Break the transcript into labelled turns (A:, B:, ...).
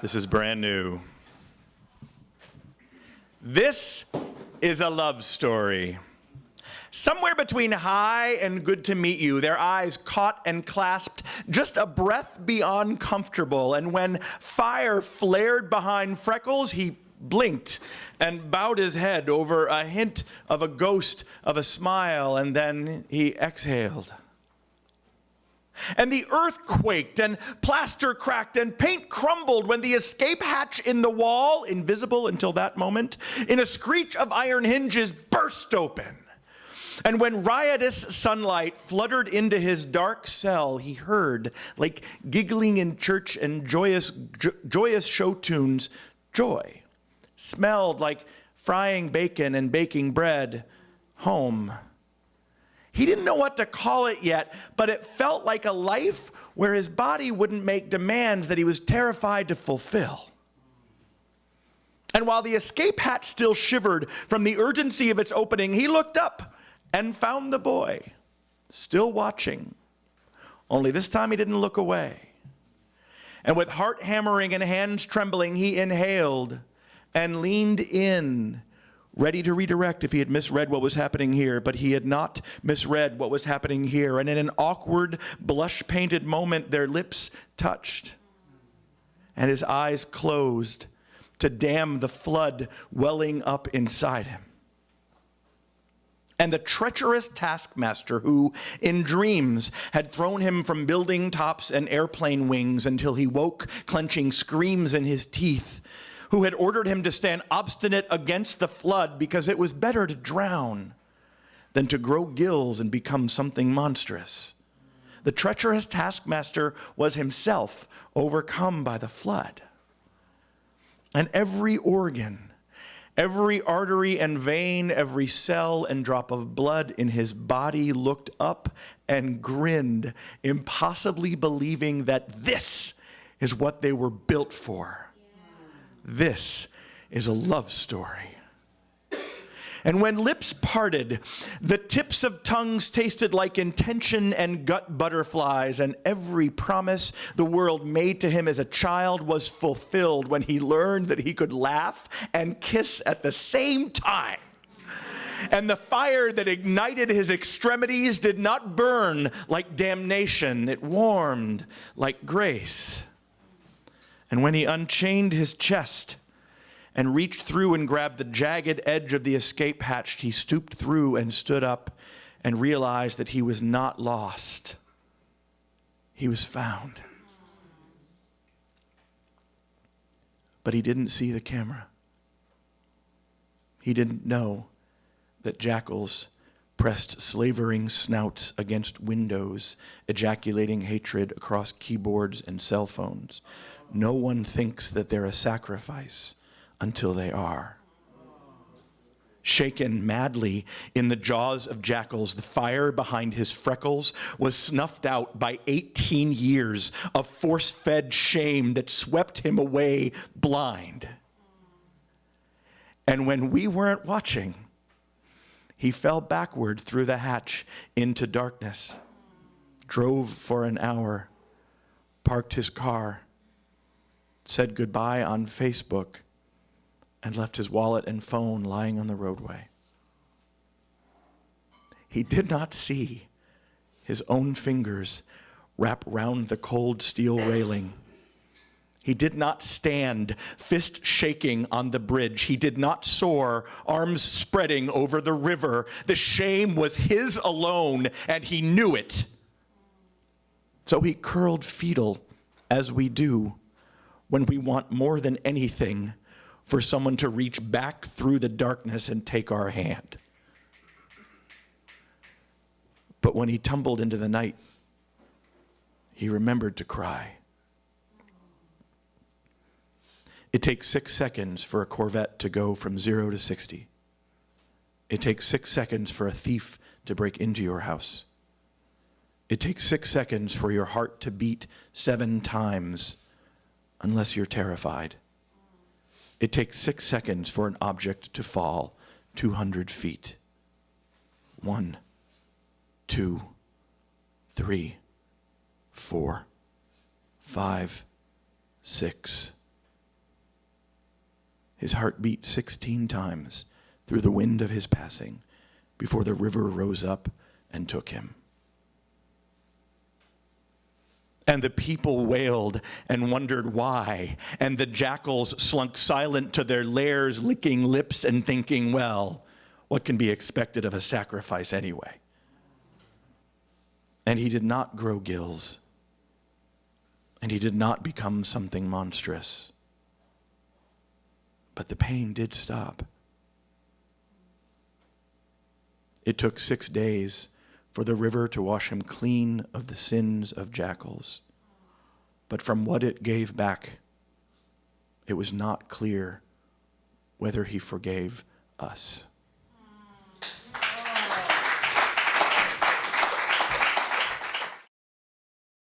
A: This is brand new. This is a love story. Somewhere between hi and good to meet you, their eyes caught and clasped just a breath beyond comfortable. And when fire flared behind Freckles, he blinked and bowed his head over a hint of a ghost of a smile, and then he exhaled. And the earth quaked, and plaster cracked, and paint crumbled when the escape hatch in the wall, invisible until that moment, in a screech of iron hinges, burst open. And when riotous sunlight fluttered into his dark cell, he heard, like giggling in church and joyous show tunes, joy. Smelled like frying bacon and baking bread, home. He didn't know what to call it yet, but it felt like a life where his body wouldn't make demands that he was terrified to fulfill. And while the escape hatch still shivered from the urgency of its opening, he looked up and found the boy, still watching. Only this time he didn't look away. And with heart hammering and hands trembling, he inhaled and leaned in, ready to redirect if he had misread what was happening here, but he had not misread what was happening here. And in an awkward, blush-painted moment, their lips touched, and his eyes closed to dam the flood welling up inside him. And the treacherous taskmaster who, in dreams, had thrown him from building tops and airplane wings until he woke, clenching screams in his teeth, who had ordered him to stand obstinate against the flood because it was better to drown than to grow gills and become something monstrous. The treacherous taskmaster was himself overcome by the flood. And every organ, every artery and vein, every cell and drop of blood in his body looked up and grinned, impossibly believing that this is what they were built for. This is a love story. And when lips parted, the tips of tongues tasted like intention and gut butterflies, and every promise the world made to him as a child was fulfilled when he learned that he could laugh and kiss at the same time. And the fire that ignited his extremities did not burn like damnation. It warmed like grace. And when he unchained his chest and reached through and grabbed the jagged edge of the escape hatch, he stooped through and stood up and realized that he was not lost. He was found. But he didn't see the camera. He didn't know that jackals pressed slavering snouts against windows, ejaculating hatred across keyboards and cell phones. No one thinks that they're a sacrifice until they are. Shaken madly in the jaws of jackals, the fire behind his freckles was snuffed out by 18 years of force-fed shame that swept him away blind. And when we weren't watching, he fell backward through the hatch into darkness, drove for an hour, parked his car, said goodbye on Facebook, and left his wallet and phone lying on the roadway. He did not see his own fingers wrap round the cold steel railing. He did not stand, fist shaking on the bridge. He did not soar, arms spreading over the river. The shame was his alone, and he knew it. So he curled fetal, as we do, when we want more than anything for someone to reach back through the darkness and take our hand. But when he tumbled into the night, he remembered to cry. It takes 6 seconds for a Corvette to go from 0 to 60. It takes 6 seconds for a thief to break into your house. It takes 6 seconds for your heart to beat 7 times, unless you're terrified. It takes 6 seconds for an object to fall 200 feet. 1, 2, 3, 4, 5, 6, His heart beat 16 times through the wind of his passing before the river rose up and took him. And the people wailed and wondered why, and the jackals slunk silent to their lairs, licking lips and thinking, well, what can be expected of a sacrifice anyway? And he did not grow gills, and he did not become something monstrous. But the pain did stop. It took 6 days for the river to wash him clean of the sins of jackals. But from what it gave back, it was not clear whether he forgave us.